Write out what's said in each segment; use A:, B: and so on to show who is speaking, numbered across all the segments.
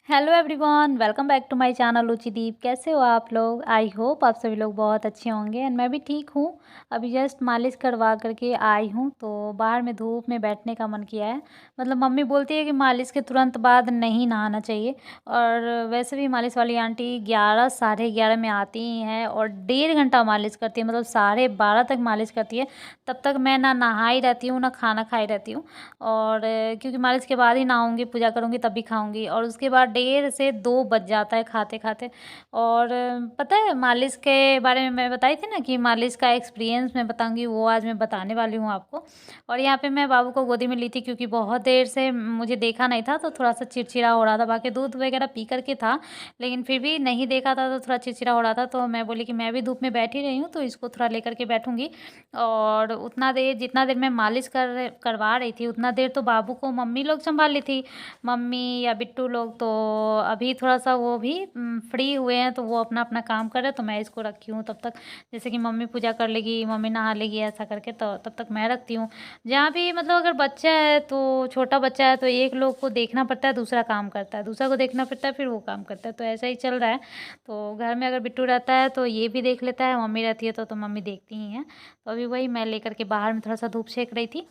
A: Hello everyone, welcome back to my channel Ruchideep. कैसे हो आप लोग? आई होप आप सभी लोग बहुत अच्छे होंगे एंड मैं भी ठीक हूँ। अभी जस्ट मालिश करवा करके आई हूँ तो बाहर में धूप में बैठने का मन किया है। मतलब मम्मी बोलती है कि मालिश के तुरंत बाद नहीं नहाना चाहिए, और वैसे भी मालिश वाली आंटी 11 साढ़े 11 में आती ही हैं और 1.5 घंटा मालिश करती है, मतलब 12:30 तक मालिश करती है। तब तक मैं ना नहाई रहती हूँ ना खाना खाई रहती हूँ, और क्योंकि मालिश के बाद ही नहाऊंगी, पूजा करूँगी तभी खाऊंगी, और उसके बाद 1:30 से 2 बज जाता है खाते खाते। और पता है मालिश के बारे में मैं बताई थी ना कि मालिश का एक्सपीरियंस मैं बताऊंगी, वो आज मैं बताने वाली हूँ आपको। और यहाँ पे मैं बाबू को गोदी में ली थी क्योंकि बहुत देर से मुझे देखा नहीं था तो थोड़ा सा चिड़चिड़ा हो रहा था। बाकी दूध वगैरह पी करके था, लेकिन फिर भी नहीं देखा था तो थोड़ा चिड़चिड़ा हो रहा था। तो मैं बोली कि मैं भी धूप में बैठी रही हूँ तो इसको थोड़ा लेकर के बैठूंगी। और उतना देर, जितना देर मैं मालिश करवा रही थी उतना देर तो बाबू को मम्मी लोग संभाल ली थी, मम्मी या बिट्टू लोग। तो अभी थोड़ा सा वो भी फ्री हुए हैं तो वो अपना अपना काम कर रहे हैं, तो मैं इसको रखी हूँ तब तक। जैसे कि मम्मी पूजा कर लेगी, मम्मी नहा लेगी, ऐसा करके तो तब तक मैं रखती हूँ। जहाँ भी मतलब अगर बच्चा है तो, छोटा बच्चा है तो एक लोग को देखना पड़ता है, दूसरा काम करता है, दूसरा को देखना पड़ता है, फिर वो काम करता है, तो ऐसा ही चल रहा है। तो घर में अगर बिट्टू रहता है तो ये भी देख लेता है, मम्मी रहती है तो मम्मी देखती ही हैं। तो अभी वही मैं लेकर के बाहर में थोड़ा सा धूप सेक रही थी।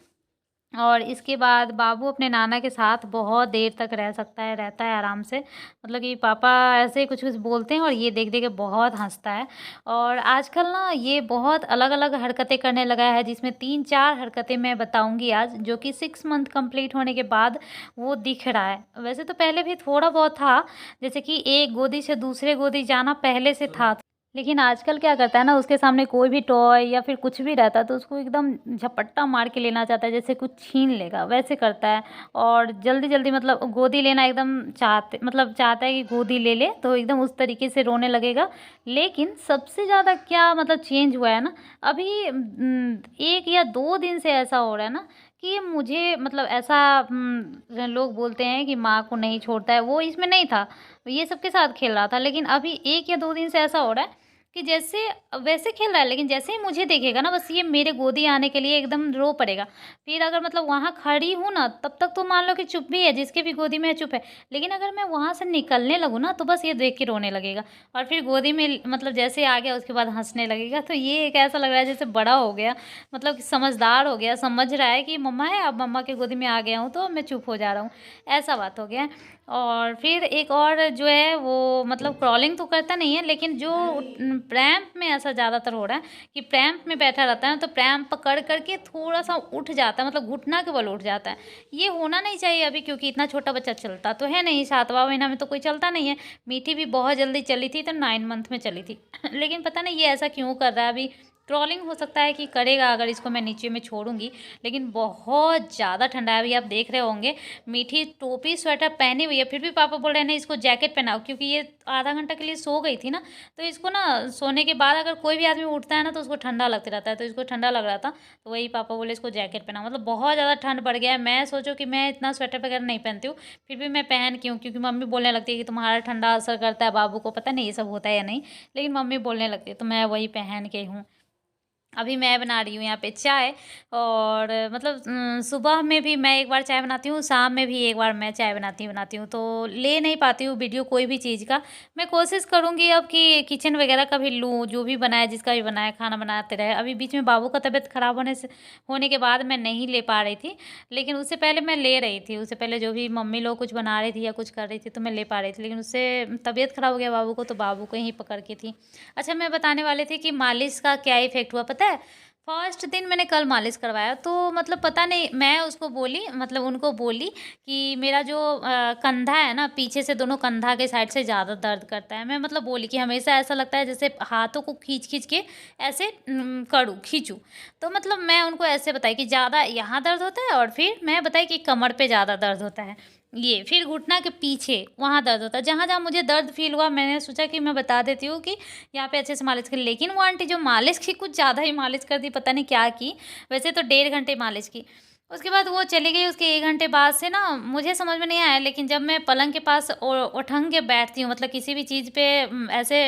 A: और इसके बाद बाबू अपने नाना के साथ बहुत देर तक रह सकता है, रहता है आराम से। मतलब कि पापा ऐसे ही कुछ कुछ बोलते हैं और ये देख देख के बहुत हंसता है। और आजकल ना ये बहुत अलग अलग हरकतें करने लगा है, जिसमें 3-4 हरकतें मैं बताऊंगी आज, जो कि 6 मंथ कंप्लीट होने के बाद वो दिख रहा है। वैसे तो पहले भी थोड़ा बहुत था, जैसे कि एक गोदी से दूसरे गोदी जाना पहले से था, लेकिन आजकल क्या करता है ना, उसके सामने कोई भी टॉय या फिर कुछ भी रहता है तो उसको एकदम झपट्टा मार के लेना चाहता है, जैसे कुछ छीन लेगा वैसे करता है। और जल्दी जल्दी मतलब गोदी लेना एकदम चाहता है कि गोदी ले ले, तो एकदम उस तरीके से रोने लगेगा। लेकिन सबसे ज़्यादा क्या मतलब चेंज हुआ है ना, अभी 1 या 2 दिन से ऐसा हो रहा है ना कि मुझे मतलब ऐसा लोग बोलते हैं कि माँ को नहीं छोड़ता है, वो इसमें नहीं था, ये सबके साथ खेल रहा था। लेकिन अभी 1 या 2 दिन से ऐसा हो रहा है कि जैसे वैसे खेल रहा है, लेकिन जैसे ही मुझे देखेगा ना बस ये मेरे गोदी आने के लिए एकदम रो पड़ेगा। फिर अगर मतलब वहाँ खड़ी हूँ ना तब तक तो मान लो कि चुप भी है, जिसके भी गोदी में है चुप है। लेकिन अगर मैं वहाँ से निकलने लगूँ ना तो बस ये देख के रोने लगेगा, और फिर गोदी में मतलब जैसे ही आ गया उसके बाद हंसने लगेगा। तो ये एक ऐसा लग रहा है जैसे बड़ा हो गया, मतलब कि समझदार हो गया, समझ रहा है कि मम्मा है, अब मम्मा के गोदी में आ गया हूँ तो मैं चुप हो जा रहा हूँ, ऐसा बात हो गया है। और फिर एक और जो है वो मतलब क्रॉलिंग तो करता नहीं है, लेकिन जो प्रैम्प में ऐसा ज़्यादातर हो रहा है कि प्रैम्प में बैठा रहता है तो प्रैम्प पकड़ करके थोड़ा सा उठ जाता है, मतलब घुटना के बल उठ जाता है। ये होना नहीं चाहिए अभी, क्योंकि इतना छोटा बच्चा चलता तो है नहीं, 7वां महीना में तो कोई चलता नहीं है। मीठी भी बहुत जल्दी चली थी तो 9 मंथ में चली थी लेकिन पता नहीं ये ऐसा क्यों कर रहा है अभी। ट्रॉलिंग हो सकता है कि करेगा अगर इसको मैं नीचे में छोड़ूंगी। लेकिन बहुत ज़्यादा ठंडा है, अभी आप देख रहे होंगे मीठी टोपी स्वेटर पहनी हुई है, फिर भी पापा बोल रहे हैं नहीं इसको जैकेट पहनाओ, क्योंकि ये आधा घंटा के लिए सो गई थी ना। तो इसको ना सोने के बाद अगर कोई भी आदमी उठता है ना तो उसको ठंडा लगते रहता है, तो इसको ठंडा लग रहा था तो वही पापा बोले इसको जैकेट पहनाओ। मतलब बहुत ज़्यादा ठंड बढ़ गया है। मैं सोचो कि मैं इतना स्वेटर वगैरह नहीं पहनती हूँ, फिर भी मैं पहन क्यों, क्योंकि मम्मी बोलने लगती है कि तुम्हारा ठंडा असर करता है बाबू को, पता नहीं ये सब होता है या नहीं, लेकिन मम्मी बोलने लगती है तो मैं वही पहन के हूँ। अभी मैं बना रही हूँ यहाँ पे चाय। और मतलब सुबह में भी मैं एक बार चाय बनाती हूँ, शाम में भी एक बार मैं चाय बनाती हूँ तो ले नहीं पाती हूँ वीडियो कोई भी चीज़ का। मैं कोशिश करूँगी अब कि किचन वगैरह का भी लूँ, जो भी बनाए जिसका भी बनाए खाना बनाते रहे। अभी बीच में बाबू का तबीयत ख़राब होने के बाद मैं नहीं ले पा रही थी, लेकिन उससे पहले मैं ले रही थी। उससे पहले जो भी मम्मी लोग कुछ बना रही थी या कुछ कर रही थी तो मैं ले पा रही थी, लेकिन उससे तबीयत ख़राब हो गया बाबू को तो बाबू को ही पकड़ के थी। अच्छा, मैं बताने वाली थी कि मालिश का क्या इफ़ेक्ट हुआ पता है। फर्स्ट दिन मैंने कल मालिश करवाया तो मतलब पता नहीं, मैं उसको बोली, मतलब उनको बोली कि मेरा जो कंधा है ना, पीछे से दोनों कंधा के साइड से ज़्यादा दर्द करता है। मैं मतलब बोली कि हमेशा ऐसा लगता है जैसे हाथों को खींच खींच के ऐसे करूँ खींचूँ। तो मतलब मैं उनको ऐसे बताई कि ज़्यादा यहाँ दर्द होता है, और फिर मैं बताई कि कमर पे ज़्यादा दर्द होता है, ये फिर घुटना के पीछे वहाँ दर्द होता है। जहाँ जहाँ मुझे दर्द फील हुआ मैंने सोचा कि मैं बता देती हूँ कि यहाँ पे अच्छे से मालिश करी। लेकिन वो आंटी जो मालिश की कुछ ज़्यादा ही मालिश कर दी, पता नहीं क्या की। वैसे तो 1.5 घंटे मालिश की, उसके बाद वो चली गई, उसके 1 घंटे बाद से ना मुझे समझ में नहीं आया, लेकिन जब मैं पलंग के पास उठंग के बैठती हूँ, मतलब किसी भी चीज़ पे ऐसे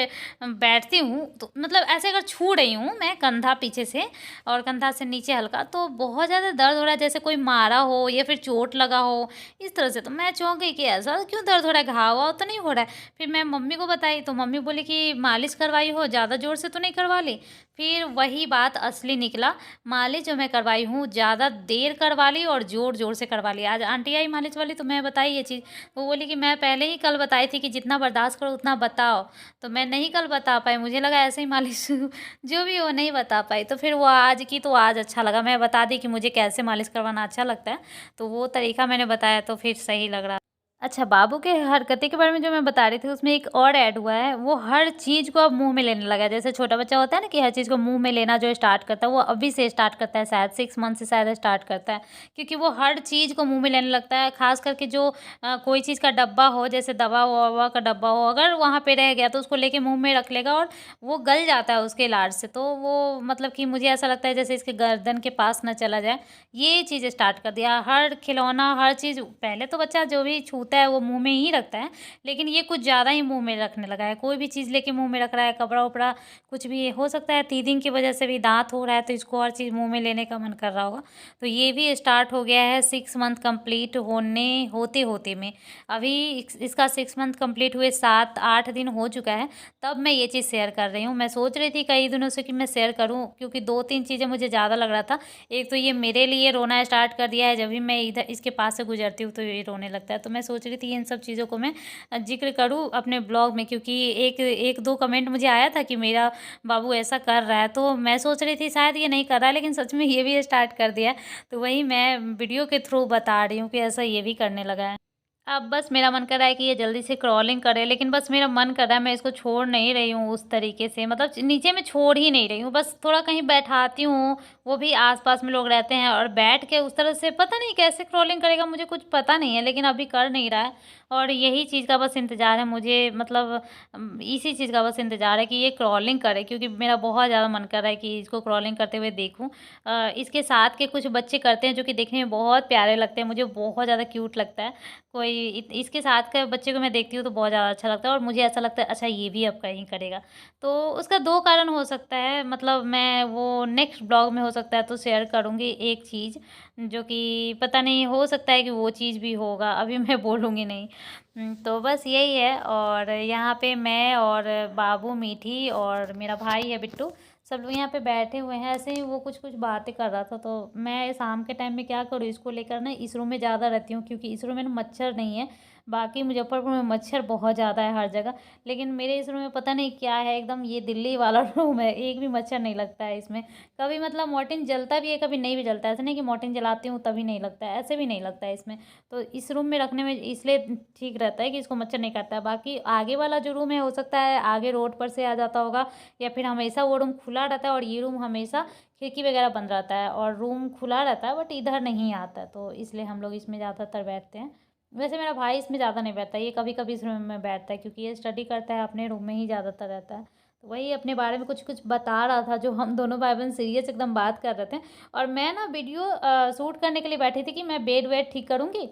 A: बैठती हूँ, तो मतलब ऐसे अगर छू रही हूँ मैं कंधा पीछे से और कंधा से नीचे हल्का, तो बहुत ज़्यादा दर्द हो रहा है, जैसे कोई मारा हो या फिर चोट लगा हो, इस तरह से। तो मैं चौंक गई कि ऐसा क्यों दर्द हो रहा है, घाव-वाव तो नहीं हो रहा है? फिर मैं मम्मी को बताई, तो मम्मी बोली कि मालिश करवाई हो, ज़्यादा ज़ोर से तो नहीं करवा ली? फिर वही बात असली निकला, मालिश जो मैं करवाई हूँ ज़्यादा देर करवा ली और ज़ोर-ज़ोर से करवा ली। आज आंटी आई मालिश वाली, तो मैं बताई ये चीज़, वो बोली कि मैं पहले ही कल बताई थी कि जितना बर्दाश्त करो उतना बताओ, तो मैं नहीं कल बता पाई, मुझे लगा ऐसे ही मालिश जो भी हो नहीं बता पाई। तो फिर वो आज की, तो आज अच्छा लगा, मैं बता दी कि मुझे कैसे मालिश करवाना अच्छा लगता है, तो वो तरीका मैंने बताया तो फिर सही लग रहा। अच्छा, बाबू के हरकतें के बारे में जो मैं बता रही थी, उसमें एक और ऐड हुआ है, वो हर चीज़ को अब मुँह में लेने लगा है। जैसे छोटा बच्चा होता है ना कि हर चीज़ को मुँह में लेना जो स्टार्ट करता है, वो अभी से स्टार्ट करता है, शायद 6 मंथ से शायद स्टार्ट करता है। क्योंकि वो हर चीज़ को मुँह में लेने लगता है, ख़ास करके जो कोई चीज़ का डब्बा हो, जैसे दवा-ववा का डब्बा हो, अगर वहाँ पे रह गया तो उसको लेके मुँह में रख लेगा और वो गल जाता है उसके लार से। तो वो मतलब कि मुझे ऐसा लगता है जैसे इसके गर्दन के पास ना चला जाए, ये चीज़ स्टार्ट कर दिया। हर खिलौना, हर चीज़, पहले तो बच्चा जो भी छूता है वो मुँह में ही रखता है, लेकिन ये कुछ ज़्यादा ही मुँह में रखने लगा है। कोई भी चीज़ लेके मुँह में रख रहा है, कपड़ा-वपड़ा कुछ भी हो सकता है, टीथिंग की वजह से भी दाँत हो रहा है तो इसको हर चीज़ मुँह में लेने का मन कर रहा होगा। तो ये भी स्टार्ट हो गया है 6 मंथ कंप्लीट होते-होते में। अभी इसका 6 मंथ कंप्लीट हुए 7-8 दिन हो चुका है, तब मैं ये चीज़ शेयर कर रही हूँ। मैं सोच रही थी कई दिनों से कि मैं शेयर करूँ, क्योंकि 2-3 चीज़ें मुझे ज़्यादा लग रहा था। एक तो ये मेरे लिए रोना स्टार्ट कर दिया है, जब भी मैं इधर इसके पास से गुजरती हूँ तो ये रोने लगता है। तो मैं सोच रही थी इन सब चीज़ों को मैं ज़िक्र करूँ अपने ब्लॉग में, क्योंकि एक एक दो कमेंट मुझे आया था कि मेरा बाबू ऐसा कर रहा है, तो मैं सोच रही थी शायद ये नहीं कर रहा है, लेकिन सच में ये भी स्टार्ट कर दिया है। तो वही मैं वीडियो के थ्रू बता रही हूँ कि ऐसा ये भी करने लगा है। अब बस मेरा मन कर रहा है कि ये जल्दी से क्रॉलिंग करे, लेकिन बस मेरा मन कर रहा है, मैं इसको छोड़ नहीं रही हूँ उस तरीके से, मतलब नीचे मैं छोड़ ही नहीं रही हूँ, बस थोड़ा कहीं बैठाती हूँ, वो भी आस-पास में लोग रहते हैं और बैठ के उस तरह से, पता नहीं कैसे क्रॉलिंग करेगा, मुझे कुछ पता नहीं है, लेकिन अभी कर नहीं रहा है और यही चीज़ का बस इंतज़ार है मुझे, मतलब इसी चीज़ का बस इंतज़ार है कि ये क्रॉलिंग करे, क्योंकि मेरा बहुत ज़्यादा मन कर रहा है कि इसको क्रॉलिंग करते हुए देखूँ। इसके साथ के कुछ बच्चे करते हैं जो कि देखने में बहुत प्यारे लगते हैं, मुझे बहुत ज़्यादा क्यूट लगता है। कोई इसके साथ के बच्चे को मैं देखती हूँ तो बहुत ज़्यादा अच्छा लगता है और मुझे ऐसा लगता है अच्छा ये भी अब कहीं करेगा। तो उसका 2 कारण हो सकता है, मतलब मैं वो नेक्स्ट ब्लॉग में हो सकता है तो शेयर करूँगी एक चीज़, जो कि पता नहीं, हो सकता है कि वो चीज़ भी होगा, अभी मैं बोलूँगी नहीं। तो बस यही है, और यहाँ पे मैं और बाबू, मीठी और मेरा भाई है बिट्टू, सब लोग यहाँ पे बैठे हुए हैं। ऐसे ही वो कुछ-कुछ बातें कर रहा था, तो मैं शाम के टाइम में क्या करूँ, इसको लेकर ना इस रूम में ज़्यादा रहती हूँ, क्योंकि इस रूम में ना मच्छर नहीं है। बाकी मुज़फ्फरपुर में मच्छर बहुत ज़्यादा है हर जगह, लेकिन मेरे इस रूम में पता नहीं क्या है, एकदम ये दिल्ली वाला रूम है, एक भी मच्छर नहीं लगता है इसमें। कभी मतलब मॉर्टिन जलता भी है, कभी नहीं भी जलता है। ऐसा नहीं कि मॉर्टिन जलाती हूँ तभी नहीं लगता है, ऐसे भी नहीं लगता है इसमें। तो इस रूम में रखने में इसलिए ठीक रहता है कि इसको मच्छर नहीं काटता है। बाकी आगे वाला जो रूम है, हो सकता है आगे रोड पर से आ जाता होगा, या फिर हमेशा वो रूम खुला रहता है और ये रूम हमेशा खिड़की वगैरह बंद रहता है, और रूम खुला रहता है बट इधर नहीं आता है, तो इसलिए हम लोग इसमें ज़्यादातर बैठते हैं। वैसे मेरा भाई इसमें ज़्यादा नहीं बैठता है, ये कभी-कभी इस रूम में बैठता है, क्योंकि ये स्टडी करता है, अपने रूम में ही ज़्यादातर रहता है। तो वही अपने बारे में कुछ-कुछ बता रहा था, जो हम दोनों भाई-बहन सीरियस एकदम बात कर रहे थे, और मैं ना वीडियो शूट करने के लिए बैठी थी कि मैं बेड-वेड ठीक करूँगी,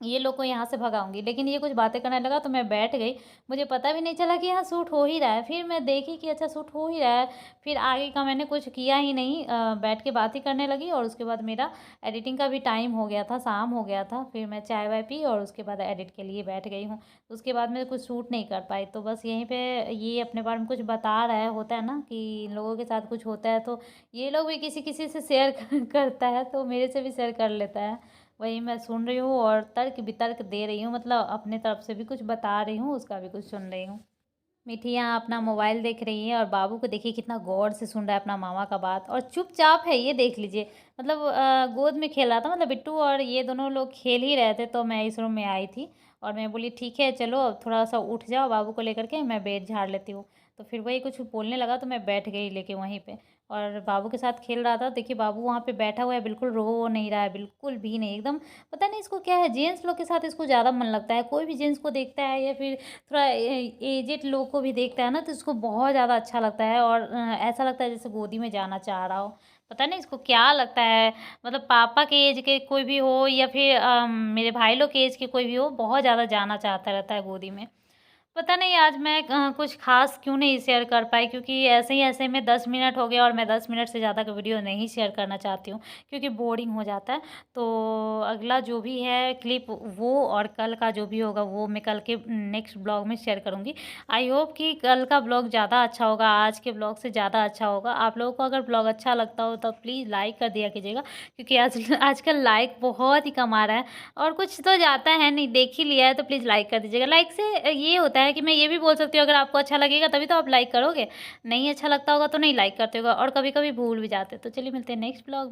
A: ये लोग को यहाँ से भगाऊँगी, लेकिन ये कुछ बातें करने लगा तो मैं बैठ गई। मुझे पता भी नहीं चला कि यहाँ शूट हो ही रहा है। फिर मैं देखी कि अच्छा शूट हो ही रहा है। फिर आगे का मैंने कुछ किया ही नहीं, बैठ के बात ही करने लगी, और उसके बाद मेरा एडिटिंग का भी टाइम हो गया था, शाम हो गया था। फिर मैं चाय-वाय पी और उसके बाद एडिट के लिए बैठ गई हूँ। उसके बाद मैं कुछ शूट नहीं कर पाई। तो बस यहीं पे ये अपने बारे में कुछ बता रहा है, होता है ना कि इन लोगों के साथ कुछ होता है तो ये लोग भी किसी-किसी से शेयर करता है, तो मेरे से भी शेयर कर लेता है। वही मैं सुन रही हूँ और तर्क-वितर्क दे रही हूँ, मतलब अपने तरफ से भी कुछ बता रही हूँ, उसका भी कुछ सुन रही हूँ। मीठी यहाँ अपना मोबाइल देख रही है, और बाबू को देखिए कितना गौर से सुन रहा है अपना मामा का बात, और चुपचाप है, ये देख लीजिए। मतलब गोद में खेल रहा था, मतलब बिट्टू और ये दोनों लोग खेल ही रहे थे, तो मैं इस रूम में आई थी और मैं बोली ठीक है चलो अब थोड़ा-सा उठ जाओ बाबू को लेकर के, मैं बेड झाड़ लेती हूँ। तो फिर वही कुछ बोलने लगा तो मैं बैठ गई लेके वहीं पे, और बाबू के साथ खेल रहा था। देखिए बाबू वहाँ पे बैठा हुआ है, बिल्कुल रो नहीं रहा है, बिल्कुल भी नहीं, एकदम पता नहीं इसको क्या है, जेंट्स लोग के साथ इसको ज़्यादा मन लगता है। कोई भी जेंट्स को देखता है या फिर थोड़ा एजेड लोग को भी देखता है ना, तो इसको बहुत ज़्यादा अच्छा लगता है, और ऐसा लगता है जैसे गोदी में जाना चाह रहा हो। पता नहीं इसको क्या लगता है, मतलब पापा के एज के कोई भी हो या फिर मेरे भाई लोग के एज के कोई भी हो, बहुत ज़्यादा जाना चाहता रहता है गोदी में। पता नहीं आज मैं कुछ ख़ास क्यों नहीं शेयर कर पाई, क्योंकि ऐसे में 10 मिनट हो गया और मैं 10 मिनट से ज़्यादा का वीडियो नहीं शेयर करना चाहती हूँ, क्योंकि बोरिंग हो जाता है। तो अगला जो भी है क्लिप, वो और कल का जो भी होगा वो मैं कल के नेक्स्ट ब्लॉग में शेयर करूँगी। आई होप कि कल का ब्लॉग ज़्यादा अच्छा होगा, आज के ब्लॉग से ज़्यादा अच्छा होगा। आप लोगों को अगर ब्लॉग अच्छा लगता हो तो प्लीज़ लाइक कर दिया कीजिएगा, क्योंकि आजकल लाइक बहुत ही कम आ रहा है और कुछ तो जाता है नहीं, देख ही लिया है तो प्लीज़ लाइक कर दीजिएगा। लाइक से ये होता है कि मैं ये भी बोल सकती हूँ, अगर आपको अच्छा लगेगा तभी तो आप लाइक करोगे, नहीं अच्छा लगता होगा तो नहीं लाइक करते होगा और कभी-कभी भूल भी जाते हो। तो चलिए मिलते हैं नेक्स्ट ब्लॉग में।